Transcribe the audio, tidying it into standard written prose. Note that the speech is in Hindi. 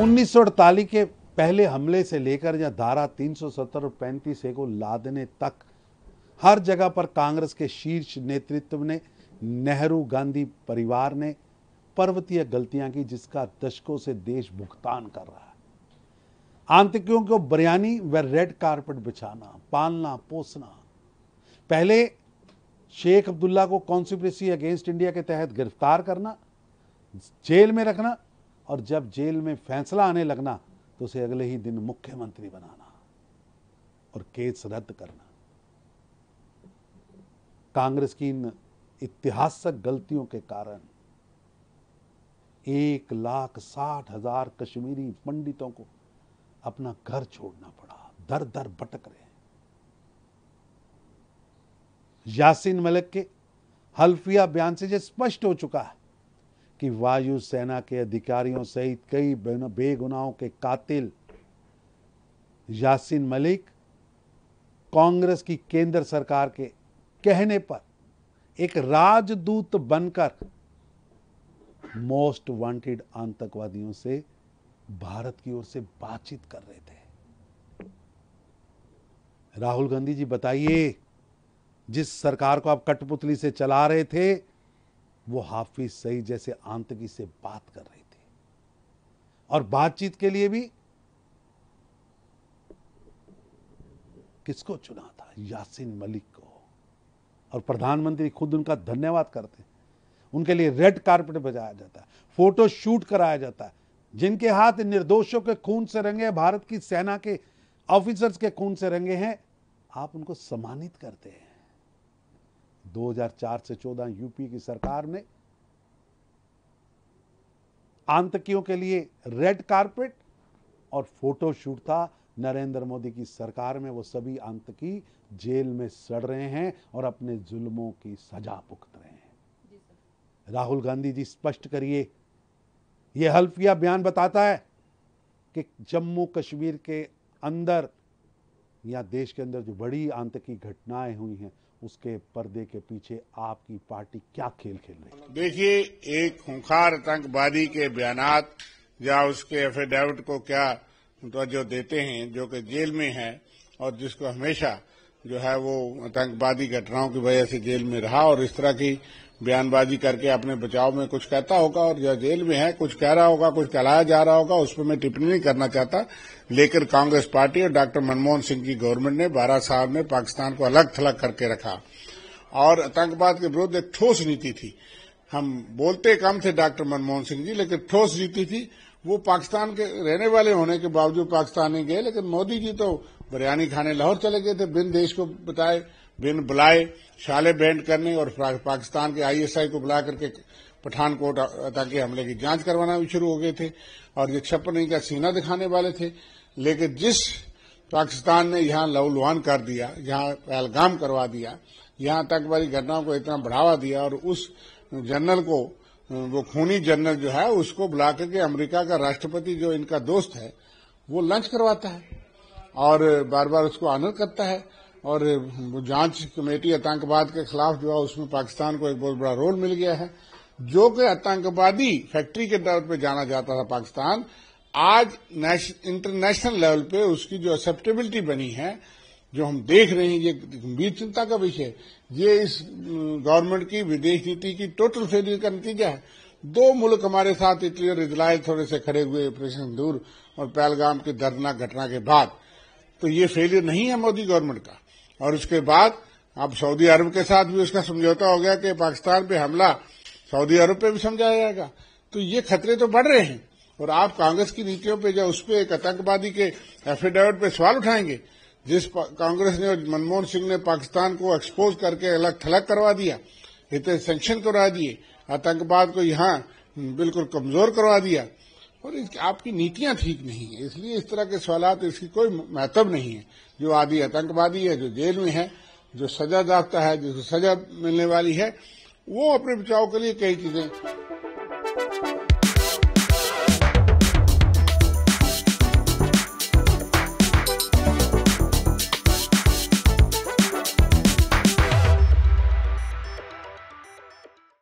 1948 के पहले हमले से लेकर या धारा 370 और 35A को लादने तक हर जगह पर कांग्रेस के शीर्ष नेतृत्व ने, नेहरू गांधी परिवार ने पर्वतीय गलतियां की, जिसका दशकों से देश भुगतान कर रहा है। आतंकियों को बिरयानी व रेड कारपेट बिछाना, पालना पोसना, पहले शेख अब्दुल्ला को कॉन्स्पिरेसी अगेंस्ट इंडिया के तहत गिरफ्तार करना, जेल में रखना और जब जेल में फैसला आने लगना तो उसे अगले ही दिन मुख्यमंत्री बनाना और केस रद्द करना। कांग्रेस की इन ऐतिहासिक गलतियों के कारण 1,60,000 कश्मीरी पंडितों को अपना घर छोड़ना पड़ा, दर दर भटक रहे हैं। यासीन मलिक के हल्फिया बयान से यह स्पष्ट हो चुका है कि वायुसेना के अधिकारियों सहित कई बेगुनाहों के कातिल यासीन मलिक कांग्रेस की केंद्र सरकार के कहने पर एक राजदूत बनकर मोस्ट वांटेड आतंकवादियों से भारत की ओर से बातचीत कर रहे थे। राहुल गांधी जी बताइए, जिस सरकार को आप कठपुतली से चला रहे थे वो हाफिज सईद जैसे आतंकी से बात कर रही थी और बातचीत के लिए भी किसको चुना था? यासीन मलिक को। और प्रधानमंत्री खुद उनका धन्यवाद करते हैं। उनके लिए रेड कारपेट बजाया जाता है, फोटो शूट कराया जाता है। जिनके हाथ निर्दोषों के खून से रंगे, भारत की सेना के ऑफिसर्स के खून से रंगे हैं, आप उनको सम्मानित करते हैं। 2004 से 14 यूपी की सरकार ने आतंकियों के लिए रेड कारपेट और फोटो शूट था। नरेंद्र मोदी की सरकार में वो सभी आतंकी जेल में सड़ रहे हैं और अपने जुल्मों की सजा भुगत रहे हैं। राहुल गांधी जी स्पष्ट करिए, यह हल्फिया बयान बताता है कि जम्मू कश्मीर के अंदर या देश के अंदर जो बड़ी आतंकी घटनाएं हुई हैं उसके पर्दे के पीछे आपकी पार्टी क्या खेल खेल रही है? देखिए, एक खूंखार आतंकवादी के बयानात या उसके एफिडेविट को क्या जो देते हैं, जो कि जेल में है और जिसको हमेशा जो है वो आतंकवादी घटनाओं की वजह से जेल में रहा और इस तरह की बयानबाजी करके अपने बचाव में कुछ कहता होगा और जो जेल में है कुछ कह रहा होगा, कुछ कहलाया जा रहा होगा, उस पर मैं टिप्पणी नहीं करना चाहता। लेकिन कांग्रेस पार्टी और डॉक्टर मनमोहन सिंह की गवर्नमेंट ने 12 साल में पाकिस्तान को अलग थलग करके रखा और आतंकवाद के विरुद्ध एक ठोस नीति थी। हम बोलते कम थे डॉक्टर मनमोहन सिंह जी, लेकिन ठोस नीति थी। वो पाकिस्तान के रहने वाले होने के बावजूद पाकिस्तान नहीं गए, लेकिन मोदी जी तो बिरयानी खाने लाहौर चले गए थे, बिन देश को बताए, बिन बुलाए, शाले बैंड करने और पाकिस्तान के ISI को बुला करके पठानकोट आतंकी हमले की जांच करवाना भी शुरू हो गए थे और ये 56 का सीना दिखाने वाले थे। लेकिन जिस पाकिस्तान ने यहाँ लहूलुहान कर दिया, यहाँ पहलगाम करवा दिया, यहाँ आतंकवादी घटनाओं को इतना बढ़ावा दिया और उस जनरल को, वो खूनी जनरल जो है उसको बुला करके अमेरिका का राष्ट्रपति जो इनका दोस्त है वो लंच करवाता है और बार बार उसको ऑनर करता है और जांच कमेटी आतंकवाद के खिलाफ जो है उसमें पाकिस्तान को एक बहुत बड़ा रोल मिल गया है। जो कि आतंकवादी फैक्ट्री के तौर पे जाना जाता था पाकिस्तान, आज इंटरनेशनल लेवल पे उसकी जो एक्सेप्टेबिलिटी बनी है, जो हम देख रहे हैं, ये गंभीर चिंता का विषय। ये इस गवर्नमेंट की विदेश नीति की टोटल फेलियर का नतीजा है। 2 मुल्क हमारे साथ, इटली और इजराइल, थोड़े से खड़े हुए ऑपरेशन सिंदूर और पहलगाम की दर्दनाक घटना के बाद, तो ये फेलियर नहीं है मोदी गवर्नमेंट का। और उसके बाद अब सऊदी अरब के साथ भी उसका समझौता हो गया कि पाकिस्तान पे हमला सऊदी अरब पे भी समझाया जाएगा। तो ये खतरे तो बढ़ रहे हैं और आप कांग्रेस की नीतियों पे जब उस पे एक आतंकवादी के एफिडेविट पे सवाल उठाएंगे, जिस कांग्रेस ने और मनमोहन सिंह ने पाकिस्तान को एक्सपोज करके अलग थलग करवा दिया, इतने सैंक्शन करवा दिए, आतंकवाद को यहाँ बिल्कुल कमजोर करवा दिया और आपकी नीतियां ठीक नहीं है। इसलिए इस तरह के सवालात, इसकी कोई महत्व नहीं है। जो आदि आतंकवादी है, जो जेल में है, जो सजा याफ्ता है, जिसको सजा मिलने वाली है, वो अपने बचाव के लिए कई चीजें